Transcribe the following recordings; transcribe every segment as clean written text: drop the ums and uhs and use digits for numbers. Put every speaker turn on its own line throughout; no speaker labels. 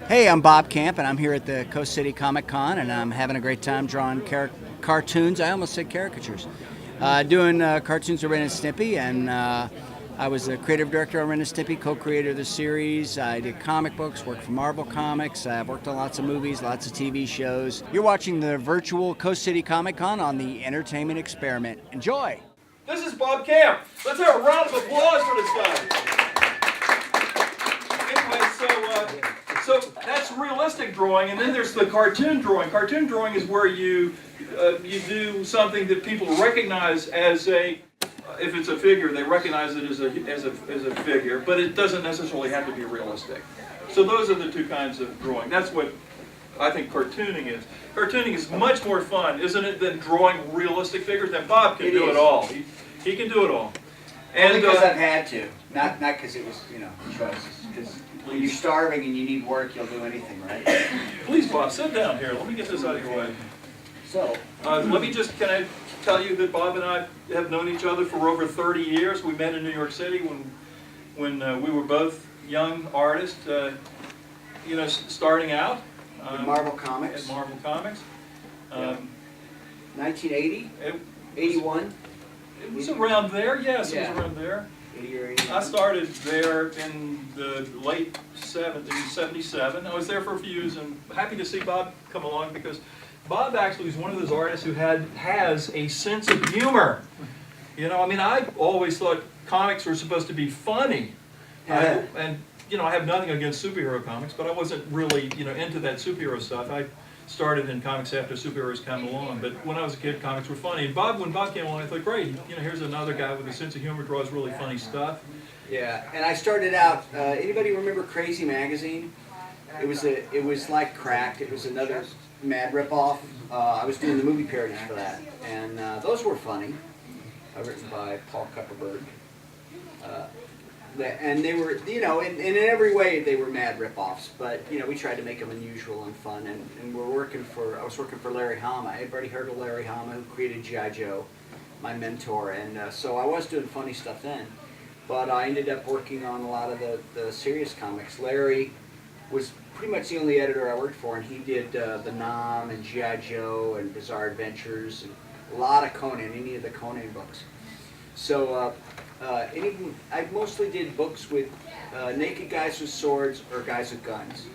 Hey, I'm Bob Camp, and I'm here at the Coast City Comicon, and I'm having a great time drawing cartoons. I almost said caricatures. Doing cartoons of Ren and Stimpy, and I was the creative director on Ren and Stimpy, co-creator of the series. I did comic books, worked for Marvel Comics. I've worked on lots of movies, lots of TV shows. You're watching the virtual Coast City Comic-Con on the Entertainment Experiment. Enjoy!
This is Bob Camp. Let's have a round of applause for this guy. Anyway, so that's realistic drawing, and then there's the cartoon drawing. Cartoon drawing is where you do something that people recognize as a, if it's a figure, they recognize it as a figure, but it doesn't necessarily have to be realistic. So those are the two kinds of drawing. That's what I think cartooning is. Cartooning is much more fun, isn't it, than drawing realistic figures? And Bob can do it all. He can do it all.
And because I've had to, not because it was, choices. Because when you're starving and you need work, you'll do anything, right?
Please, Bob, sit down here. Let me get this out of your way.
So,
can I tell you that Bob and I have known each other for over 30 years. We met in New York City when we were both young artists, starting out.
At Marvel Comics.
At Marvel Comics.
1980? 81?
It was around there, yes, it was around there.
80 or 81.
I started there in the late 70s, 77. I was there for a few years, and happy to see Bob come along because Bob actually is one of those artists who has a sense of humor. I always thought comics were supposed to be funny. I have nothing against superhero comics, but I wasn't really, into that superhero stuff. I started in comics after superheroes came along, but when I was a kid, comics were funny. And when Bob came along, I thought, great, here's another guy with a sense of humor, draws really funny stuff.
Yeah, and I started out. Anybody remember Crazy Magazine? It was like Cracked. It was another mad ripoff. I was doing the movie parodies for that, and those were funny. Written by Paul Kupperberg. And they were, in every way they were mad ripoffs, but we tried to make them unusual and fun. And I was working for Larry Hama. Everybody heard of Larry Hama, who created G.I. Joe, my mentor, and so I was doing funny stuff then. But I ended up working on a lot of the serious comics. Larry was pretty much the only editor I worked for, and he did the Nom and G.I. Joe and Bizarre Adventures and a lot of Conan, any of the Conan books. So. I mostly did books with naked guys with swords or guys with guns,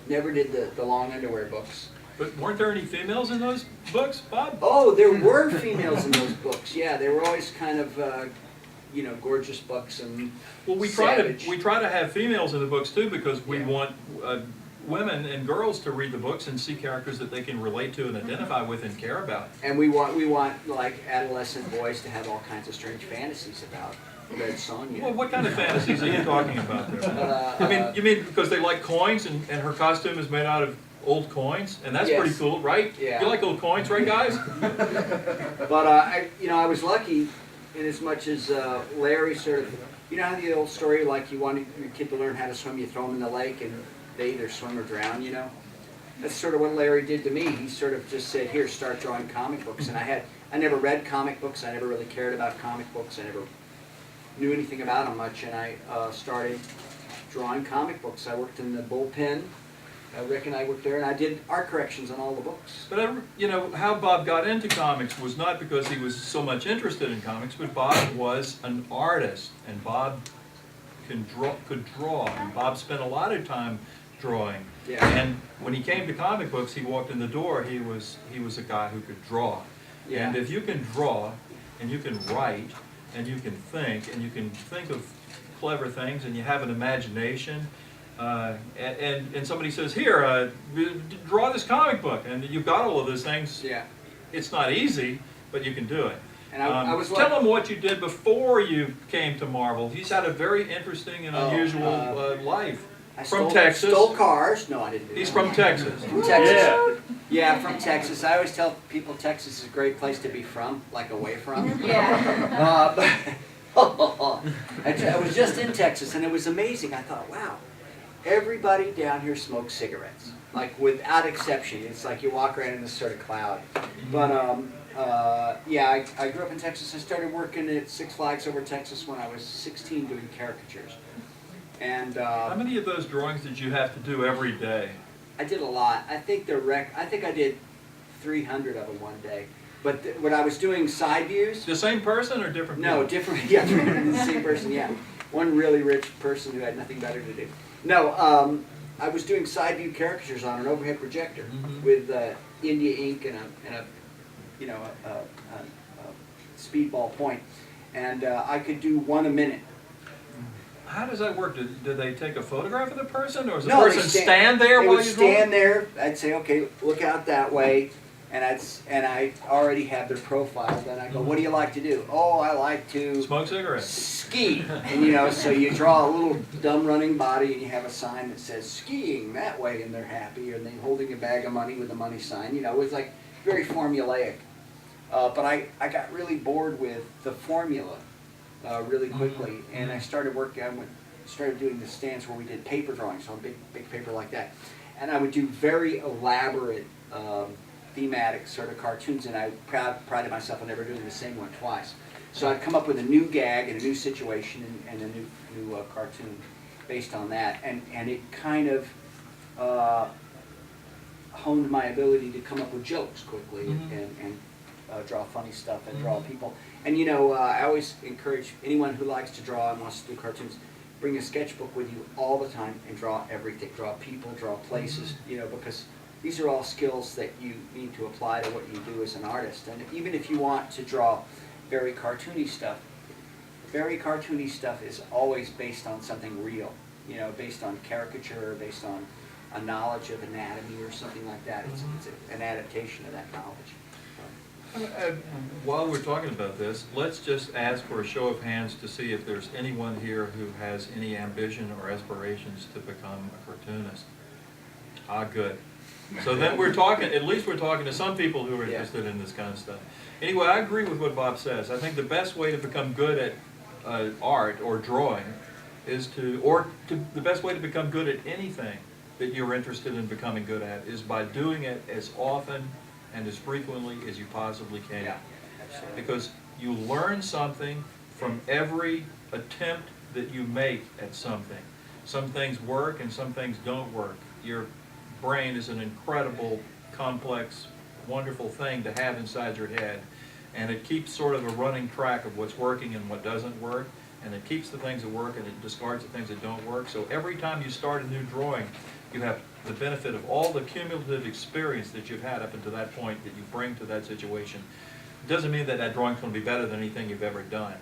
Never did the long underwear books.
But weren't there any females in those books, Bob?
Oh, there were females in those books, yeah. They were always kind of, gorgeous books and
we try to have females in the books too because we want women and girls to read the books and see characters that they can relate to and identify with and care about.
And we want like adolescent boys to have all kinds of strange fantasies about Red Sonja.
Well, what kind of fantasies are you talking about there? You mean because they like coins and her costume is made out of old coins, and that's pretty cool, right?
Yeah.
You like old coins, right, guys?
But I was lucky in as much as Larry sort of, how the old story like you want your kid to learn how to swim, you throw them in the lake and they either swim or drown, That's sort of what Larry did to me. He sort of just said, here, start drawing comic books. And I never read comic books. I never really cared about comic books. I never knew anything about them much. And I started drawing comic books. I worked in the bullpen. Rick and I worked there, and I did art corrections on all the books.
But how Bob got into comics was not because he was so much interested in comics, but Bob was an artist, and Bob could draw. And Bob spent a lot of time drawing.
Yeah.
And when he came to comic books, he walked in the door, he was a guy who could draw.
Yeah.
And if you can draw, and you can write, and you can think of clever things, and you have an imagination, and somebody says, here, draw this comic book, and you've got all of those things.
Yeah.
It's not easy, but you can do it.
And I was
tell him what you did before you came to Marvel. He's had a very interesting and unusual life. From Texas.
Stole cars. No, I didn't do that.
He's from Texas.
From Texas.
Yeah.
Yeah, from Texas. I always tell people Texas is a great place to be from, like away from.
Yeah.
I was just in Texas, and it was amazing. I thought, wow, everybody down here smokes cigarettes, like without exception. It's like you walk around in this sort of cloud. But I grew up in Texas. I started working at Six Flags over Texas when I was 16 doing caricatures. And
How many of those drawings did you have to do every day?
I did a lot. I think I think I did 300 of them one day. But when I was doing side views,
The same person or different people?
no, different. Yeah, 300 the same person. Yeah, one really rich person who had nothing better to do. No, I was doing side view caricatures on an overhead projector with India ink and a you know a speedball point, and I could do one a minute.
How does that work? Do they take a photograph of the person, or does the
No, they
person stand there
They
while
would
you draw?
stand there. I'd say, okay, look out that way, and I already have their profile. Then I go, what do you like to do? Oh, I like to
Smoke cigarettes.
ski. And you know, so you draw a little dumb running body, and you have a sign that says skiing that way, and they're happy. And then holding a bag of money with a money sign. You know, it was like very formulaic. But I got really bored with the formula really quickly, and I started working. Started doing the stands where we did paper drawings on big paper like that, and I would do very elaborate thematic sort of cartoons, and I prided myself on never doing the same one twice. So I'd come up with a new gag and a new situation and a new cartoon based on that, and it kind of honed my ability to come up with jokes quickly and draw funny stuff and draw people. And you know, I always encourage anyone who likes to draw and wants to do cartoons, bring a sketchbook with you all the time and draw everything. Draw people, draw places, you know, because these are all skills that you need to apply to what you do as an artist. And even if you want to draw very cartoony stuff is always based on something real, you know, based on caricature, based on a knowledge of anatomy or something like that. It's an adaptation of that knowledge.
While we're talking about this, let's just ask for a show of hands to see if there's anyone here who has any ambition or aspirations to become a cartoonist. Ah, good. So then we're talking, at least we're talking to some people who are interested in this kind of stuff. Anyway, I agree with what Bob says. I think the best way to become good at art or drawing is the best way to become good at anything that you're interested in becoming good at is by doing it as often and as frequently as you possibly can.
Yeah, absolutely.
Because you learn something from every attempt that you make at something. Some things work and some things don't work. Your brain is an incredible, complex, wonderful thing to have inside your head. And it keeps sort of a running track of what's working and what doesn't work. And it keeps the things that work and it discards the things that don't work. So every time you start a new drawing, you have the benefit of all the cumulative experience that you've had up until that point that you bring to that situation. It doesn't mean that that drawing's going to be better than anything you've ever done,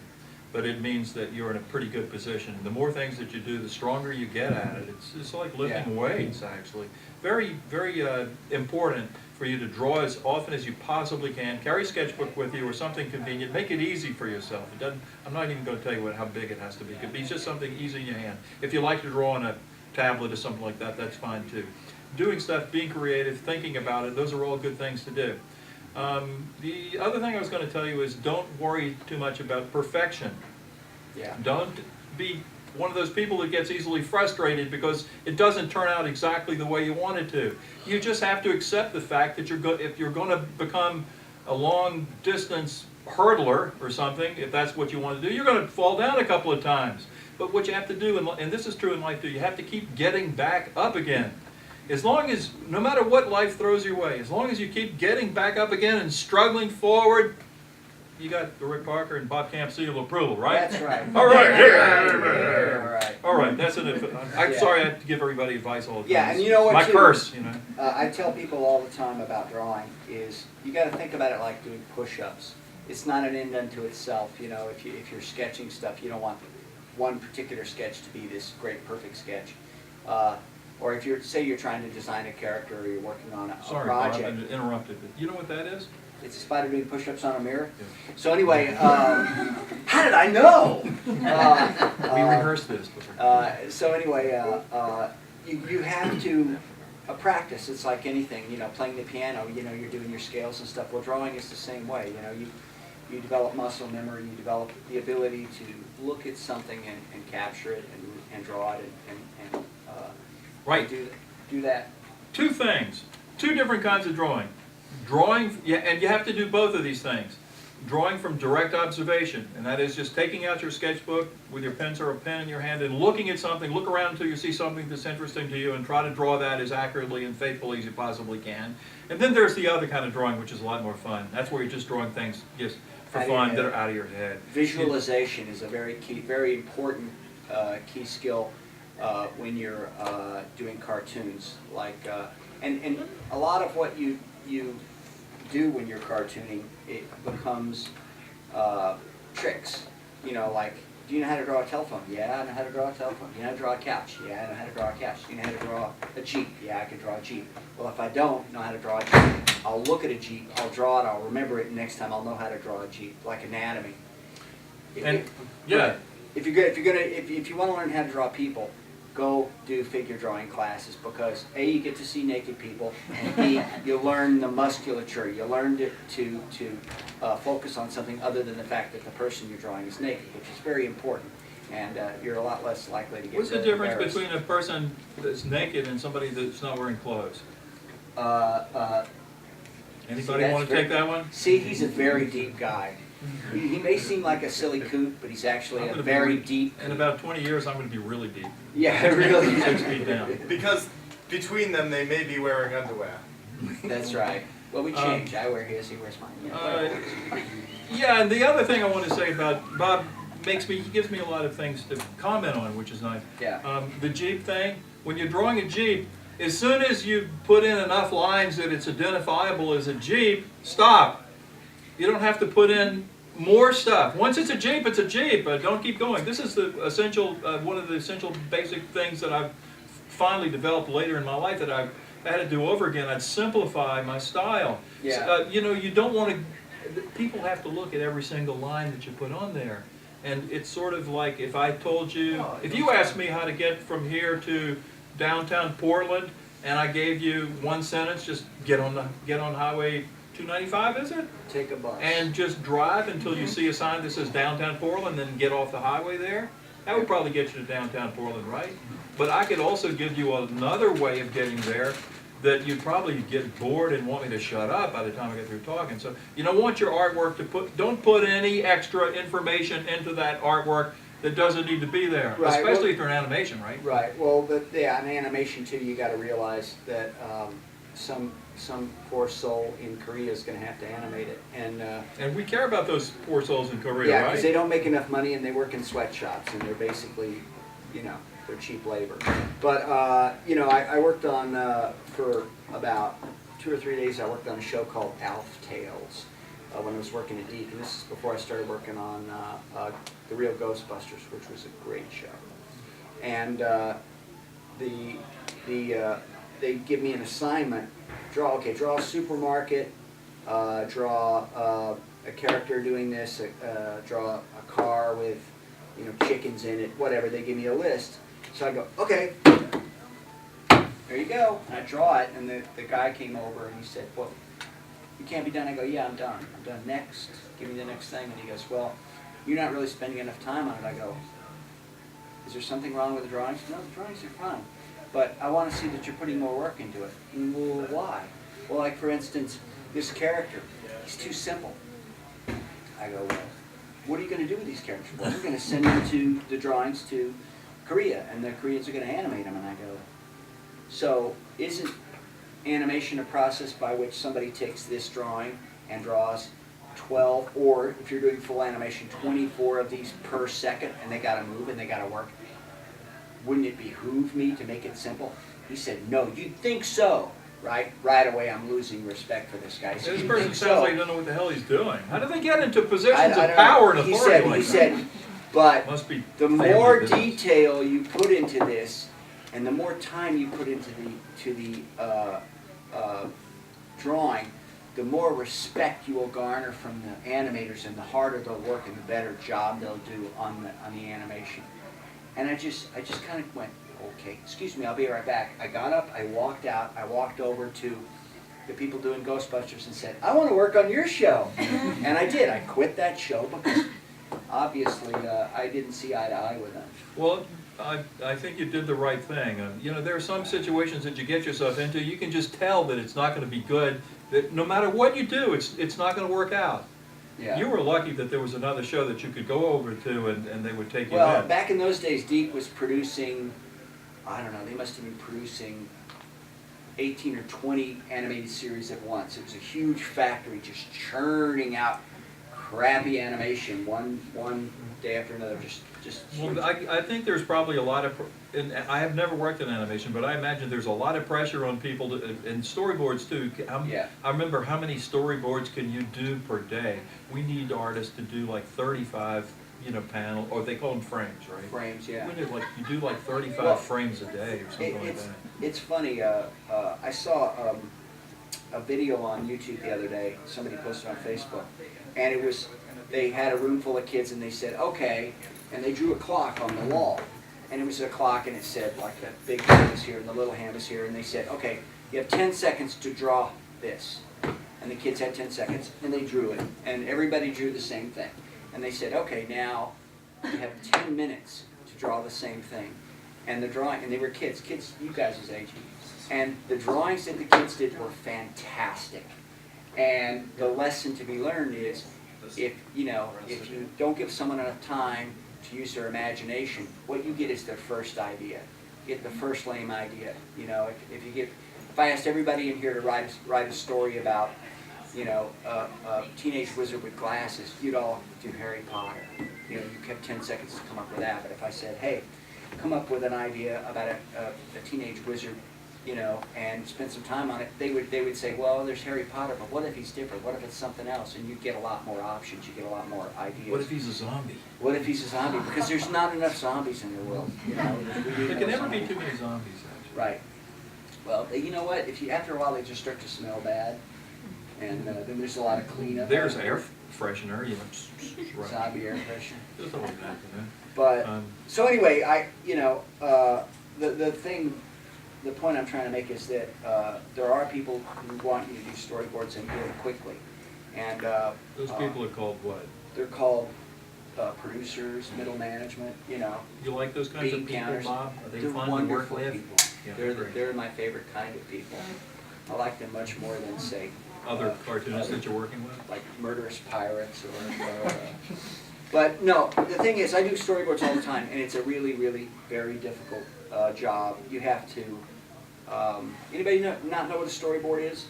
but it means that you're in a pretty good position. The more things that you do, the stronger you get at it. It's like lifting weights, actually. Very, very important for you to draw as often as you possibly can. Carry a sketchbook with you or something convenient. Make it easy for yourself. It doesn't, I'm not even going to tell you how big it has to be. It could be just something easy in your hand. If you like to draw on a tablet or something like that, that's fine too. Doing stuff, being creative, thinking about it, those are all good things to do. The other thing I was going to tell you is don't worry too much about perfection.
Yeah.
Don't be one of those people that gets easily frustrated because it doesn't turn out exactly the way you want it to. You just have to accept the fact that if you're going to become a long-distance hurdler or something, if that's what you want to do, you're going to fall down a couple of times. But what you have to do, and this is true in life too, you have to keep getting back up again. As long as, no matter what life throws your way, as long as you keep getting back up again and struggling forward, you got the Rick Parker and Bob Camp seal of approval, right?
That's right.
All right.
All right.
All right, that's it. I'm sorry I have to give everybody advice all the time.
Yeah, and you know what?
My curse, you know.
I tell people all the time about drawing is you got to think about it like doing push-ups. It's not an end unto itself. You know, if you're sketching stuff, you don't want one particular sketch to be this great, perfect sketch. Or if you're trying to design a character or you're working on a project.
Sorry, Bob, I've been interrupted. But you know what that is?
It's a spider doing push-ups on a mirror.
Yeah.
So anyway, how did I know?
We rehearsed this before.
So anyway, you have to practice. It's like anything, you know, playing the piano. You know, you're doing your scales and stuff. Well, drawing is the same way. You know, you develop muscle memory. You develop the ability to look at something and capture it and draw it and
Right.
do that.
Two things. Two different kinds of drawing. Drawing, yeah, and you have to do both of these things. drawing from direct observation, and that is just taking out your sketchbook with your pencil or a pen in your hand and looking at something, look around until you see something that's interesting to you and try to draw that as accurately and faithfully as you possibly can. And then there's the other kind of drawing, which is a lot more fun. That's where you're just drawing things just for fun that are out of your head.
Visualization is a very key, very important key skill when you're doing cartoons. And a lot of what you do when you're cartooning, it becomes tricks. You know, like, do you know how to draw a telephone? Yeah, I know how to draw a telephone. Do you know how to draw a couch? Yeah, I know how to draw a couch. Do you know how to draw a Jeep? Yeah, I can draw a Jeep. Well, if I don't know how to draw a Jeep, I'll look at a Jeep, I'll draw it, I'll remember it, and next time I'll know how to draw a Jeep, like anatomy.
And yeah,
If you want to learn how to draw people, go do figure drawing classes, because A, you get to see naked people, and B, you learn the musculature. You learn to focus on something other than the fact that the person you're drawing is naked, which is very important. And you're a lot less likely to get
what's the difference between a person that's naked and somebody that's not wearing clothes? Anybody want to take that one?
See, he's a very deep guy. He may seem like a silly coot, but he's actually a very deep.
In about 20 years, I'm going to be really deep.
Yeah, really.
6 feet down.
Because between them, they may be wearing underwear.
That's right. Well, we change. I wear his, he wears mine.
Yeah, and the other thing I want to say about Bob he gives me a lot of things to comment on, which is nice.
Yeah.
The Jeep thing, when you're drawing a Jeep, as soon as you put in enough lines that it's identifiable as a Jeep, stop. You don't have to put in more stuff. Once it's a Jeep, it's a Jeep. Don't keep going. This is the essential, one of the essential basic things that I've finally developed later in my life that I've had to do over again. I'd simplify my style.
Yeah.
So, you know, you don't want to, people have to look at every single line that you put on there. And it's sort of like if I told you, if you asked me how to get from here to downtown Portland, and I gave you one sentence, just get on Highway 295, is it?
Take a bus.
And just drive until you see a sign that says downtown Portland, then get off the highway there. That would probably get you to downtown Portland, right? But I could also give you another way of getting there that you'd probably get bored and want me to shut up by the time I get through talking. So you don't want your artwork to don't put any extra information into that artwork that doesn't need to be there,
right,
especially if they're an animation, right?
Right. Well, yeah, in animation too, you got to realize that some poor soul in Korea is going to have to animate it,
and we care about those poor souls in Korea,
yeah,
right?
because they don't make enough money and they work in sweatshops and they're basically, you know, they're cheap labor. But you know, I worked on for about 2 or 3 days. I worked on a show called Alf Tales when I was working at Deke, and this is before I started working on The Real Ghostbusters, which was a great show. And they give me an assignment: draw a supermarket, draw a character doing this, draw a car with, you know, chickens in it, whatever. They give me a list. So I go, okay, there you go. And I draw it, and the guy came over and he said, well, you can't be done. I go, yeah, I'm done. I'm done. Next. Give me the next thing. And he goes, well, you're not really spending enough time on it. I go, is there something wrong with the drawings? No, the drawings are fine. But I want to see that you're putting more work into it. Well, why? Well, like, for instance, this character, he's too simple. I go, well, what are you going to do with these characters? Well, we're going to send them to the drawings to Korea, and the Koreans are going to animate them. And I go, so isn't animation a process by which somebody takes this drawing and draws 12, or if you're doing full animation, 24 of these per second, and they got to move and they got to work? Wouldn't it behoove me to make it simple? He said, no, you'd think so. Right away, I'm losing respect for this guy.
This person sounds like he doesn't know what the hell he's doing. How do they get into positions of power and authority like that?
He said, but the more
business.
detail you put into this, and the more time you put into the drawing, the more respect you will garner from the animators, and the harder they'll work and the better job they'll do on the animation. And I just kind of went, okay, excuse me, I'll be right back. I got up, I walked out, I walked over to the people doing Ghostbusters and said, I want to work on your show. And I did. I quit that show because obviously I didn't see eye to eye with them.
Well, I think you did the right thing. You know, there are some situations that you get yourself into, you can just tell that it's not going to be good, that no matter what you do, it's not going to work out.
Yeah.
You were lucky that there was another show that you could go over to and they would take you
Well,
in.
back in those days, Deke was producing, I don't know, they must have been producing 18 or 20 animated series at once. It was a huge factory just churning out crappy animation one day after another, just huge.
Well, I think there's probably a lot of, and I have never worked in animation, but I imagine there's a lot of pressure on people to, and storyboards too.
Yeah.
I remember how many storyboards can you do per day? We need artists to do like 35, panel, or they call them frames, right?
Frames, yeah.
We do you do like 35
Well,
frames a day or something like
It's,
that.
it's funny, I saw a video on YouTube the other day, somebody posted on Facebook, and it was, they had a room full of kids and they said, okay, and they drew a clock on the wall. And it was a clock and it said, like, the big hand was here and the little hand was here, and they said, okay, you have 10 seconds to draw this. And the kids had 10 seconds, and they drew it, and everybody drew the same thing. And they said, okay, now you have 10 minutes to draw the same thing. And the drawing, and they were kids, you guys' age, and the drawings that the kids did were fantastic. And the lesson to be learned is, if you don't give someone enough time to use their imagination, what you get is their first idea. You get the first lame idea. If I asked everybody in here to write a story about, a teenage wizard with glasses, you'd all do Harry Potter. You kept 10 seconds to come up with that. But if I said, hey, come up with an idea about a teenage wizard, and spend some time on it, they would say, well, there's Harry Potter, but what if he's different? What if it's something else? And you get a lot more options. You get a lot more ideas.
What if he's a zombie?
What if he's a zombie? Because there's not enough zombies in the world.
There can never be too many zombies, actually.
Right. Well, you know what? After a while, they just start to smell bad, and then there's a lot of cleanup.
There's air freshener, right.
Zombie air freshener.
There's a little bit of that.
But so anyway, the point I'm trying to make is that there are people who want you to do storyboards and do it quickly, and
those people are called what?
They're called producers, middle management.
You like those kinds of
bean
people,
counters.
Bob? Are they
They're
fun to work
wonderful
with?
people.
Yeah,
They're my favorite kind of people. I like them much more than, say,
other cartoonists that you're working with?
like murderous pirates or but no, the thing is, I do storyboards all the time, and it's a really, really very difficult job. You have to, anybody not know what a storyboard is?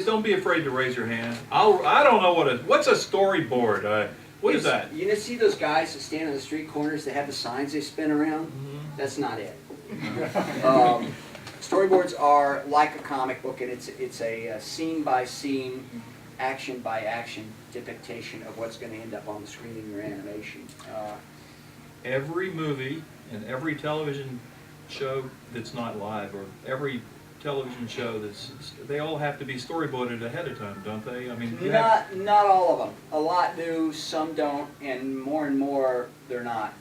Don't be afraid to raise your hand. I don't know what's a storyboard? What is that?
You see those guys that stand on the street corners that have the signs they spin around?
Mm-hmm.
That's not it. Storyboards are like a comic book, and it's a scene by scene, action by action depiction of what's going to end up on the screen in your animation.
Every movie and every television show that's not live, or every television show they all have to be storyboarded ahead of time, don't they? I mean,
not all of them. A lot do, some don't, and more they're not.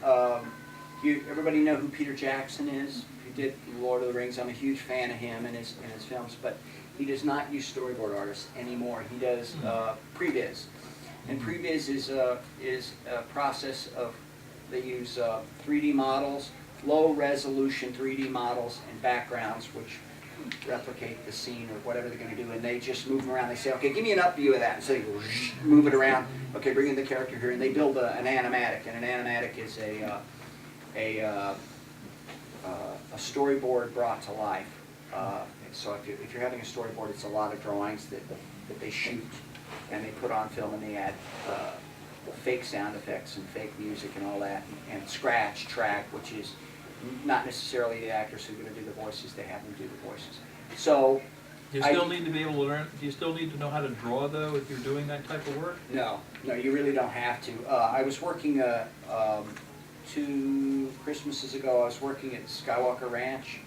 Everybody know who Peter Jackson is? He did Lord of the Rings. I'm a huge fan of him and his films, but he does not use storyboard artists anymore. He does previs, and previs is a process of, they use 3D models, low resolution 3D models and backgrounds which replicate the scene or whatever they're going to do, and they just move them around. They say, okay, give me an up view of that, and so they move it around. Okay, bring in the character here, and they build an animatic, and an animatic is a storyboard brought to life. So if you're having a storyboard, it's a lot of drawings that they shoot and they put on film, and they add fake sound effects and fake music and all that, and scratch track, which is not necessarily the actors who are going to do the voices. They have them do the voices. So
you still need to be able to learn. Do you still need to know how to draw, though, if you're doing that type of work?
No, you really don't have to. I was working 2 Christmases ago. I was working at Skywalker Ranch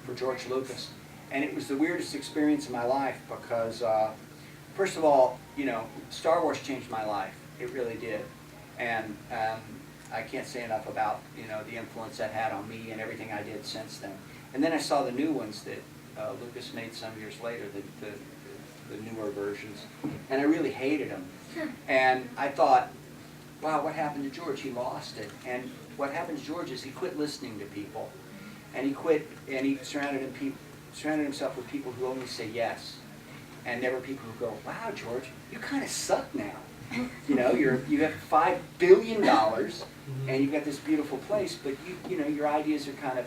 for George Lucas, and it was the weirdest experience of my life because, first of all, Star Wars changed my life. It really did, and I can't say enough about the influence that had on me and everything I did since then. And then I saw the new ones that Lucas made some years later, the newer versions, and I really hated them. And I thought, wow, what happened to George? He lost it. And what happened to George is he quit listening to people, and he surrounded himself with people who only say yes, and never people who go, wow, George, you kind of suck now. You know, you have $5 billion, and you've got this beautiful place, but you know, your ideas are kind of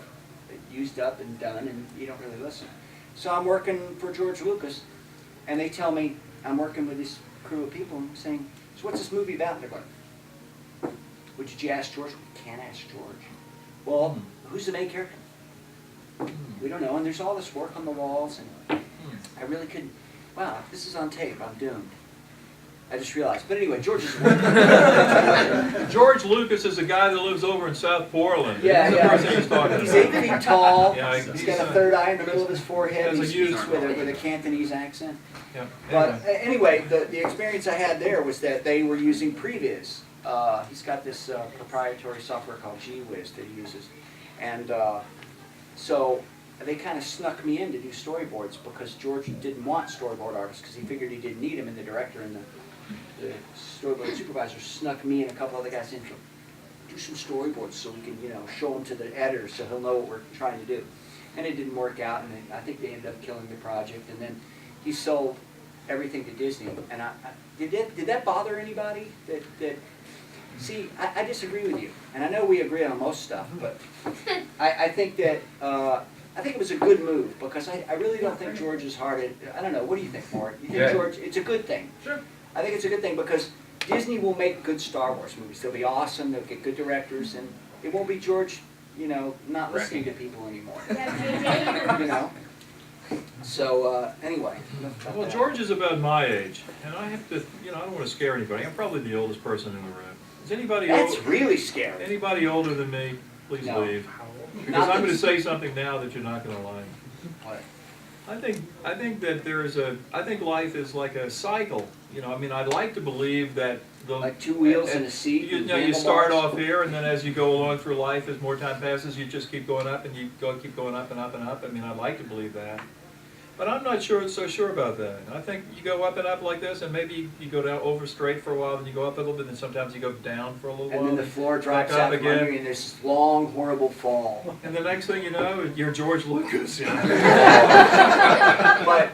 used up and done, and you don't really listen. So I'm working for George Lucas, and they tell me I'm working with this crew of people, and I'm saying, so what's this movie about? They're going, well, did you ask George? We can't ask George. Well, who's the main character? We don't know, and there's all this work on the walls, and I really couldn't, wow, if this is on tape, I'm doomed. I just realized. But anyway, George is working.
George Lucas is a guy that lives over in South Portland.
Yeah,
He's the person he's talking
He's
about.
8 feet tall.
Yeah,
He's got a third eye in the middle of his forehead.
Has
He
a
speaks
huge-
with a Cantonese accent.
Yeah.
But anyway, the experience I had there was that they were using Previz. He's got this proprietary software called GWiz that he uses. And so they kind of snuck me in to do storyboards because George didn't want storyboard artists because he figured he didn't need them, and the director and the storyboard supervisor snuck me and a couple other guys in to do some storyboards so we can, you know, show them to the editor so he'll know what we're trying to do. And it didn't work out, and I think they ended up killing the project. And then he sold everything to Disney. And did that bother anybody? See, I disagree with you, and I know we agree on most stuff, but I think that I think it was a good move because I really don't think George is hard. I don't know. What do you think, Mark? You think
Yeah.
George? It's a good thing.
Sure.
I think it's a good thing because Disney will make good Star Wars movies. They'll be awesome. They'll get good directors, and it won't be George, you know, not listening to people anymore. You know. So anyway.
Well, George is about my age, and I have to, you know, I don't want to scare anybody. I'm probably the oldest person in the room. Is anybody
That's really scary.
Anybody older than me, please
No.
leave. Because
Not
I'm going to
that-
say something now that you're not going to like.
What?
I think that I think life is like a cycle. You know, I mean, I'd like to believe that the
Like two wheels and a seat.
you
and
know, you start
handlebars?
off here, and then as you go along through life, as more time passes, you just keep going up, and you keep going up and up and up. I mean, I'd like to believe that, but I'm not so sure about that. I think you go up and up like this, and maybe you go down over straight for a while, then you go up a little bit, and sometimes you go down for a little while.
And then the floor drops
back up
out from under
again.
you, and there's this long, horrible fall.
And the next thing you know, you're George Lucas. You know?
But,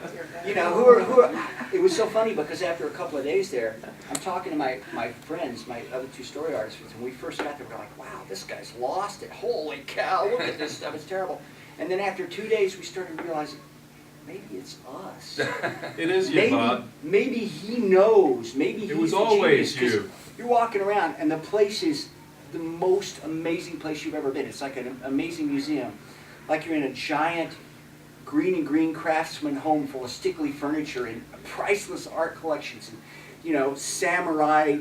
you know, it was so funny because after a couple of days there, I'm talking to my friends, my other two story artists, and when we first got there, we were like, wow, this guy's lost it. Holy cow, look at this stuff, it's terrible. And then after 2 days, we started realizing, maybe it's us.
It is you, Bob.
Maybe he knows, maybe he's
It was
the
always
genius, 'cause
you.
You're walking around, and the place is the most amazing place you've ever been. It's like an amazing museum. Like you're in a giant green craftsman home full of stickly furniture and priceless art collections and, you know, samurai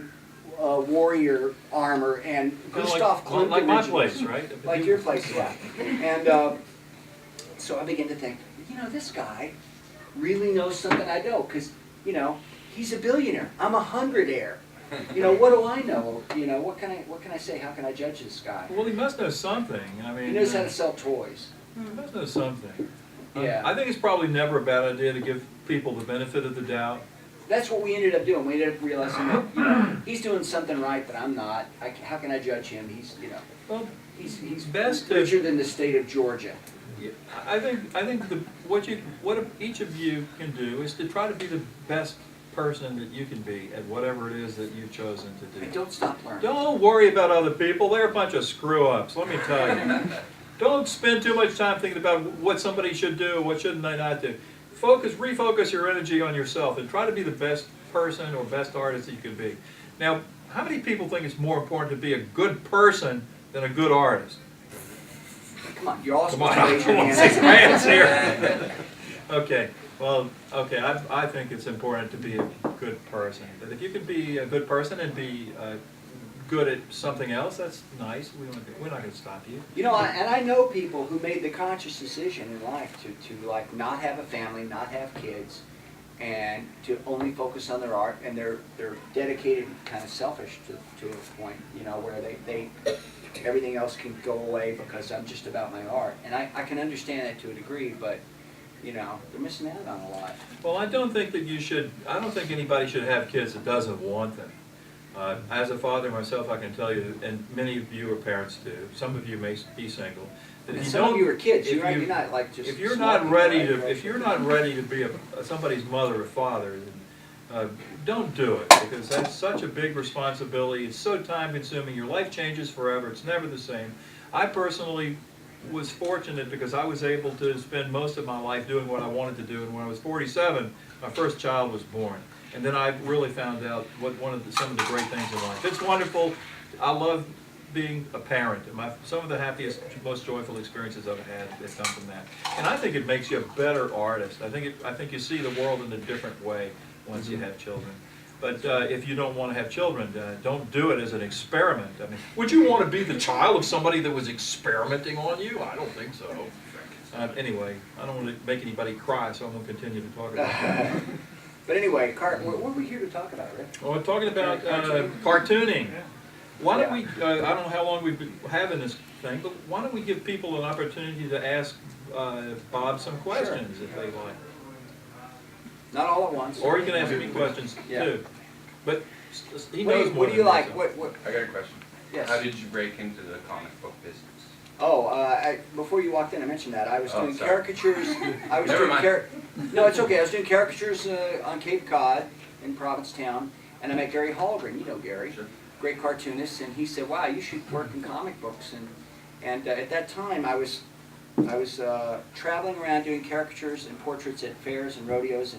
warrior armor and Gustav Klimt
like my
originals.
place, right?
Like your place, yeah. And so I begin to think, you know, this guy really knows something I don't, because, you know, he's a billionaire. I'm a hundredaire. You know, what do I know? You know, what can I say? How can I judge this guy?
Well, he must know something. I mean,
He knows how to sell toys.
he must know something.
Yeah.
I think it's probably never a bad idea to give people the benefit of the doubt.
That's what we ended up doing. We ended up realizing that, you know, he's doing something right, but I'm not. How can I judge him? He's, you know,
Well,
he's
best to-
richer than the state of Georgia.
I think what each of you can do is to try to be the best person that you can be at whatever it is that you've chosen to do.
And don't stop learning.
Don't worry about other people. They're a bunch of screw-ups, let me tell you. Don't spend too much time thinking about what somebody should do, what shouldn't they not do. Refocus your energy on yourself and try to be the best person or best artist that you can be. Now, how many people think it's more important to be a good person than a good artist?
Come on, you're all
Come
supposed
on,
to raise your
come on,
hand.
6 hands here. Okay, well, okay, I think it's important to be a good person. But if you can be a good person and be good at something else, that's nice. We're not going to stop you.
You know, and I know people who made the conscious decision in life to like not have a family, not have kids, and to only focus on their art, and they're dedicated and kind of selfish to a point, you know, where they everything else can go away because I'm just about my art. And I can understand that to a degree, but, you know, they're missing out on a lot.
Well, I don't think anybody should have kids that doesn't want them. As a father myself, I can tell you, and many of you are parents too, some of you may be single, that
And
if you
some of
don't,
you are kids,
if
you're
you-
not like just
if you're
smart
not
people,
ready
right?
to, if you're not ready to be somebody's mother or father, don't do it, because that's such a big responsibility. It's so time consuming. Your life changes forever. It's never the same. I personally was fortunate because I was able to spend most of my life doing what I wanted to do, and when I was 47, my first child was born. And then I really found out what some of the great things in life. It's wonderful. I love being a parent. And some of the happiest, most joyful experiences I've had have come from that. And I think it makes you a better artist. I think you see the world in a different way once you have children. But if you don't want to have children, don't do it as an experiment. I mean, would you want to be the child of somebody that was experimenting on you? I don't think so. Anyway, I don't want to make anybody cry, so I'm going to continue to talk about it.
But anyway, what were we here to talk about, Rick?
Well, we're talking about cartooning. Why don't we, I don't know how long we've been having this thing, but why don't we give people an opportunity to ask Bob some questions if they like.
Not all at once.
Or you can ask me questions too. But he
What
knows
do you
more
like?
than
What?
I got a question.
Yes.
How did you break into the comic book business?
Oh, before you walked in, I mentioned that. I was doing
sorry.
caricatures. I was
Never
doing
mind.
No, it's okay. I was doing caricatures on Cape Cod in Provincetown, and I met Gary Hallgren. You know Gary,
Sure.
great cartoonist, and he said, "Wow, you should work in comic books." And at that time, I was traveling around doing caricatures and portraits at fairs and rodeos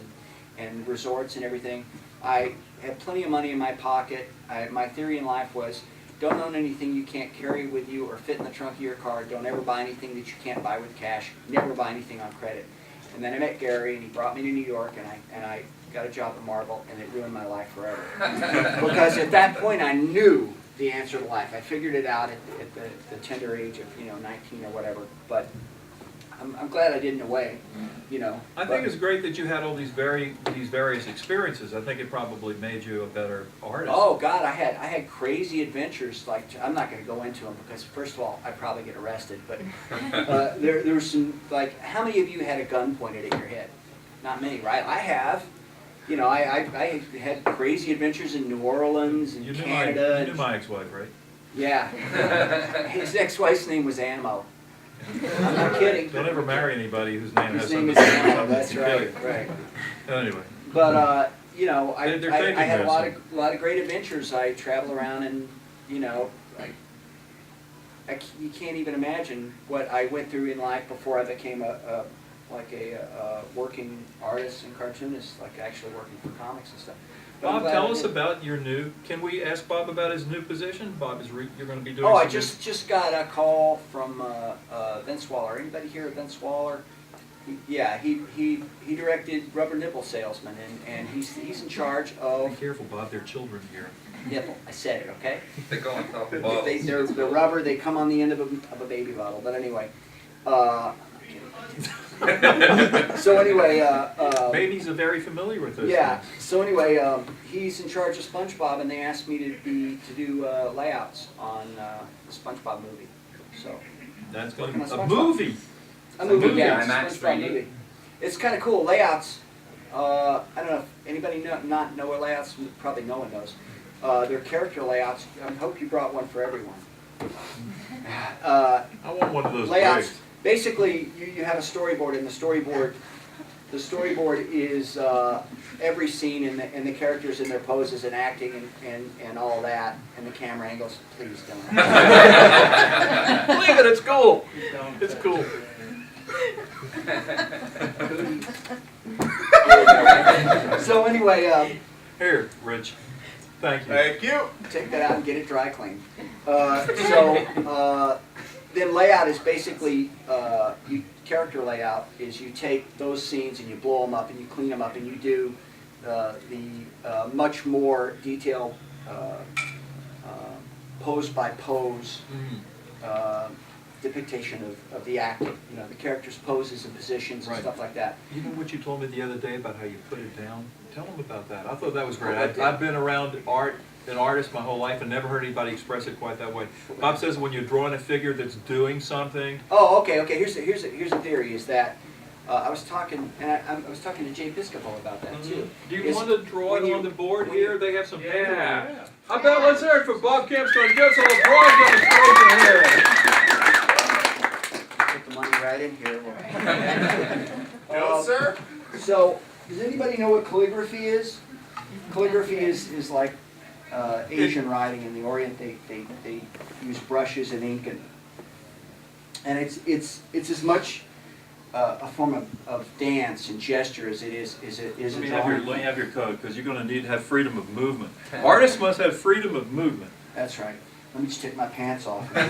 and resorts and everything. I had plenty of money in my pocket. My theory in life was, don't own anything you can't carry with you or fit in the trunk of your car. Don't ever buy anything that you can't buy with cash. Never buy anything on credit. And then I met Gary, and he brought me to New York, and I got a job at Marvel, and it ruined my life forever. Because at that point, I knew the answer to life. I figured it out at the tender age of 19 or whatever. But I'm glad I did in a way,
I think it's great that you had all these various experiences. I think it probably made you a better artist.
Oh God, I had crazy adventures. Like, I'm not going to go into them because first of all, I'd probably get arrested. But there were some, like, how many of you had a gun pointed at your head? Not many, right? I have. I had crazy adventures in New Orleans and Canada.
You knew my ex-wife, right?
Yeah. His ex-wife's name was Ammo. I'm not kidding.
Don't ever marry anybody whose name has
His
something
name
to
is
do with
Ammo.
something
That's
to kill you.
right.
Anyway.
But I
They're taking
had a
this.
lot of great adventures. I traveled around, and you can't even imagine what I went through in life before I became a working artist and cartoonist, like actually working for comics and stuff. But I'm
Bob,
glad
tell
I
us
did.
about your new. Can we ask Bob about his new position? Bob, you're going to be doing.
Oh, I
some
just got a call from Vince Waller. Anybody here at Vince Waller? He directed Rubber Nipple Salesman, and he's in charge
Be
of
careful, Bob. There are children here.
nipple. I said it, okay?
They go on top of bottles.
They're rubber. They come on the end of a baby bottle. But anyway, so anyway,
Babies are very familiar with this.
yeah. So anyway, he's in charge of SpongeBob, and they asked me to do layouts on the SpongeBob movie. So
That's going to
Working
be
on
a
SpongeBob.
movie.
a movie,
movie,
yeah,
IMAX
SpongeBob
3D.
movie. It's kind of cool layouts. I don't know if anybody not know what layouts. Probably no one knows. They're character layouts. I hope you brought one for everyone.
I want one of those
Layouts.
breaks.
Basically, you have a storyboard, and the storyboard is every scene and the characters in their poses and acting and all that, and the camera angles. Please don't.
Believe it, it's cool. It's cool.
So anyway,
Here, Rich. Thank you.
Thank you.
take that out and get it dry cleaned. Then layout is basically, character layout is you take those scenes and you blow them up and you clean them up and you do the much more detailed pose by pose depiction of the acting. The characters' poses and positions and
Right.
stuff like that.
You know what you told me the other day about how you put it down? Tell them about that. I thought that was great.
Oh, I did.
I've been around an artist my whole life and never heard anybody express it quite that way. Bob says when you're drawing a figure that's doing something.
Oh, okay. Here's a theory. Is that I was talking I was talking to Jay Piscopo about that too.
Do you
Is
want to draw
when
it
you-
on the board
when
here?
you-
They have some paper.
Yeah.
How about let's hear it for Bob Campstone. Give us a little drawing demonstration here.
Put the money right in here.
No, sir.
So, does anybody know what calligraphy is? Calligraphy is like Asian writing in the Orient. They use brushes and ink, and it's as much a form of dance and gesture as it is a drawing.
Let me have your code, because you're going to need to have freedom of movement. Artists must have freedom of movement.
That's right. Let me just take my pants off.
No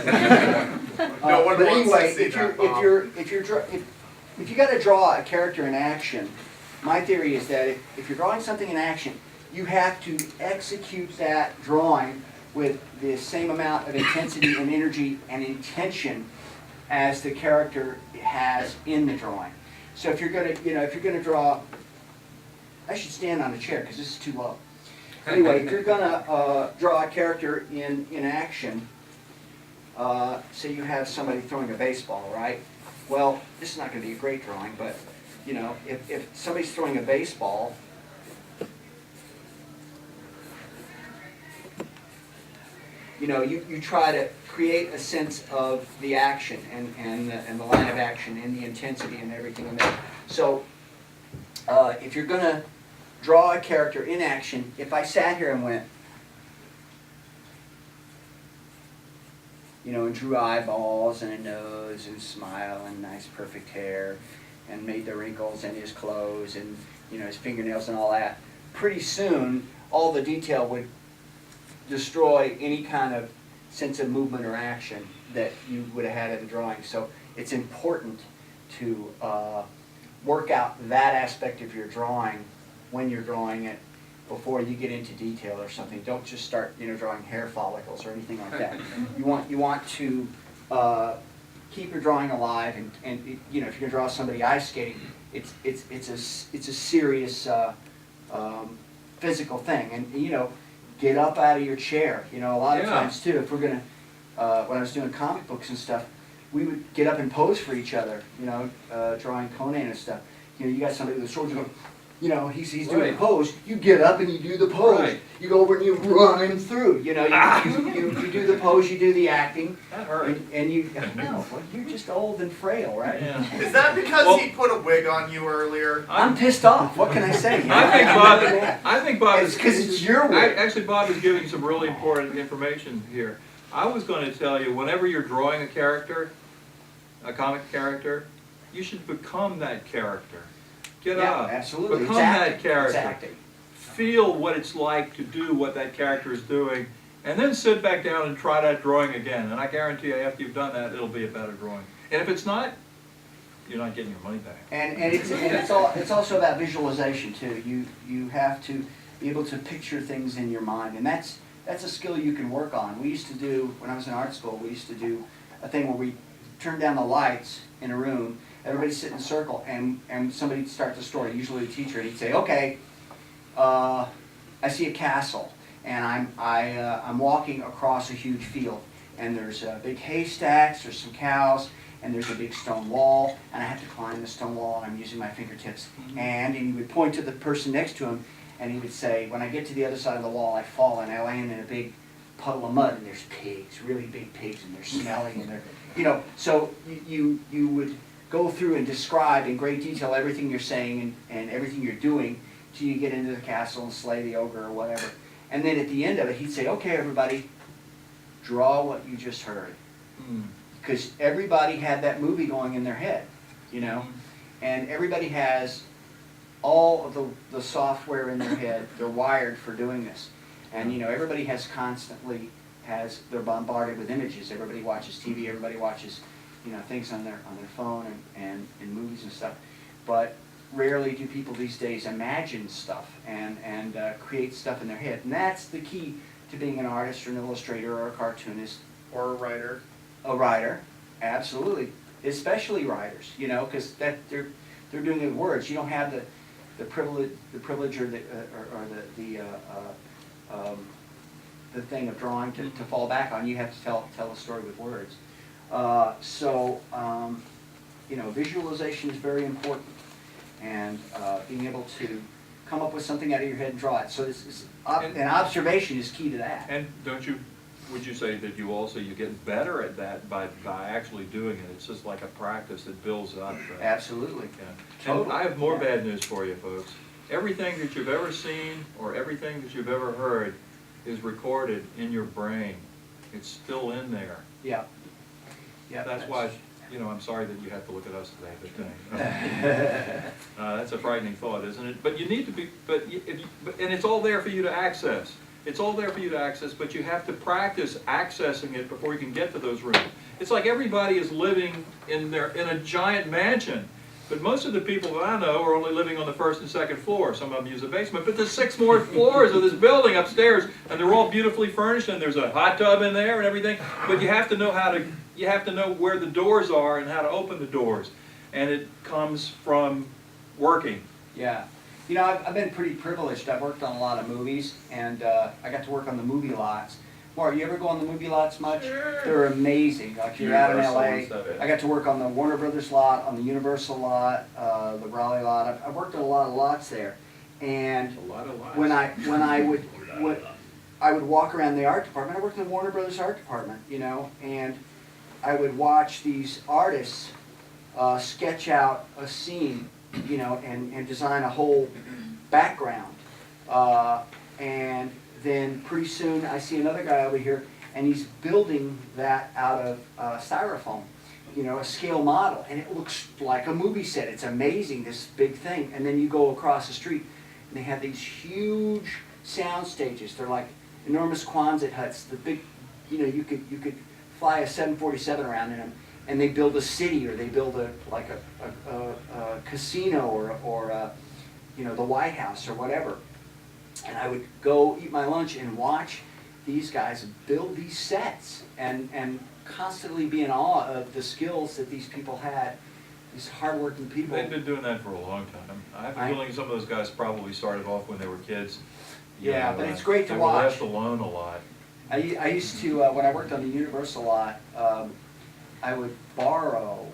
one
But
wants
anyway,
to see
if
that,
you got to draw a character in action, my theory is that if you're drawing something in action, you have to execute that drawing with the same amount of intensity and energy and intention as the character has in the drawing. So if you're gonna, if you're gonna draw, I should stand on a chair because this is too low. Anyway, if you're gonna draw a character in action, say you have somebody throwing a baseball, right? Well, this is not going to be a great drawing, but if somebody's throwing a baseball, you try to create a sense of the action and the line of action and the intensity and everything in there. So if you're going to draw a character in action, if I sat here and went, and drew eyeballs and a nose and smile and nice perfect hair and made the wrinkles in his clothes and his fingernails and all that, pretty soon all the detail would destroy any kind of sense of movement or action that you would have had in the drawing. So it's important to work out that aspect of your drawing when you're drawing it before you get into detail or something. Don't just start drawing hair follicles or anything like that. You want to keep your drawing alive, and if you're going to draw somebody ice skating, it's a serious physical thing, and get up out of your chair. A lot of times too, if we're going to when I was doing comic books and stuff, we would get up and pose for each other. Drawing Conan and stuff. You got somebody with a sword, you go, he's doing a pose. You get up and you do the pose.
Right.
You go over and you run him through. You do the pose, you do the acting.
That hurt.
And you, no, well, you're just old and frail, right?
Yeah.
Is that because
Well-
he put a wig on you earlier?
I'm pissed off. What can I say?
I think Bob
It's because it's your way.
Actually, Bob is giving some really important information here. I was going to tell you, whenever you're drawing a character, a comic character, you should become that character. Get up.
Absolutely.
Become
It's
that
acting.
character.
It's acting.
Feel what it's like to do what that character is doing, and then sit back down and try that drawing again. And I guarantee you, after you've done that, it'll be a better drawing. And if it's not, you're not getting your money back.
And it's also about visualization too. You have to be able to picture things in your mind, and that's a skill you can work on. We used to do, when I was in art school, we used to do a thing where we turned down the lights in a room, everybody sit in a circle, and somebody would start the story, usually the teacher, and he'd say, okay, I see a castle, and I'm walking across a huge field, and there's big haystacks, there's some cows, and there's a big stone wall, and I have to climb the stone wall, and I'm using my fingertips. And he would point to the person next to him, and he would say, when I get to the other side of the wall, I fall, and I land in a big puddle of mud, and there's pigs, really big pigs, and they're smelly, and they're, so you would go through and describe in great detail everything you're saying and everything you're doing till you get into the castle and slay the ogre or whatever. And then at the end of it, he'd say, okay, everybody, draw what you just heard. Because everybody had that movie going in their head, and everybody has all of the software in their head. They're wired for doing this. And, everybody they're bombarded with images. Everybody watches TV, everybody watches things on their phone and movies and stuff, but rarely do people these days imagine stuff and create stuff in their head. And that's the key to being an artist or an illustrator or a cartoonist
Or a writer?
A writer, absolutely, especially writers. Because they're doing it with words. You don't have the privilege or the thing of drawing to fall back on. You have to tell a story with words. Visualization is very important, and being able to come up with something out of your head and draw it. So an observation is key to that.
And would you say that you get better at that by actually doing it? It's just like a practice that builds up.
Absolutely.
Yeah.
Totally.
And I have more bad news for you, folks. everything that you've ever seen or everything that you've ever heard is recorded in your brain. It's still in there.
Yeah. Yeah.
That's why, you know, I'm sorry that you have to look at us today, but that's a frightening thought, isn't it? But you need to be, and it's all there for you to access. It's all there for you to access, but you have to practice accessing it before you can get to those rooms. It's like everybody is living in a giant mansion, but most of the people that I know are only living on the first and second floor. Some of them use a basement, but there's 6 more floors of this building upstairs, and they're all beautifully furnished, and there's a hot tub in there and everything. But you have to know you have to know where the doors are and how to open the doors, and it comes from working.
Yeah. You know, I've been pretty privileged. I've worked on a lot of movies, and I got to work on the movie lots. Mark, you ever go on the movie lots much?
Sure.
They're amazing. Like you're out in
Universal
LA.
and stuff, yeah.
I got to work on the Warner Brothers lot, on the Universal lot, the Raleigh lot. I've worked on a lot of lots there, and
A lot of lies.
when I would walk around the art department. I worked in the Warner Brothers art department, you know, and I would watch these artists sketch out a scene, you know, and design a whole background. And then pretty soon I see another guy over here, and he's building that out of styrofoam, you know, a scale model, and it looks like a movie set. It's amazing, this big thing. And then you go across the street, and they have these huge sound stages. They're like enormous Quonset huts. The big, you know, you could fly a 747 around in them, and they build a city, or they build a casino, or you know, the White House or whatever. And I would go eat my lunch and watch these guys build these sets, and constantly be in awe of the skills that these people had, these hardworking people.
They've been doing that for a long time. I have a feeling some of those guys probably started off when they were kids.
Yeah, but it's great to
they
watch.
were left alone a lot.
I used to, when I worked on the Universal lot, I would borrow,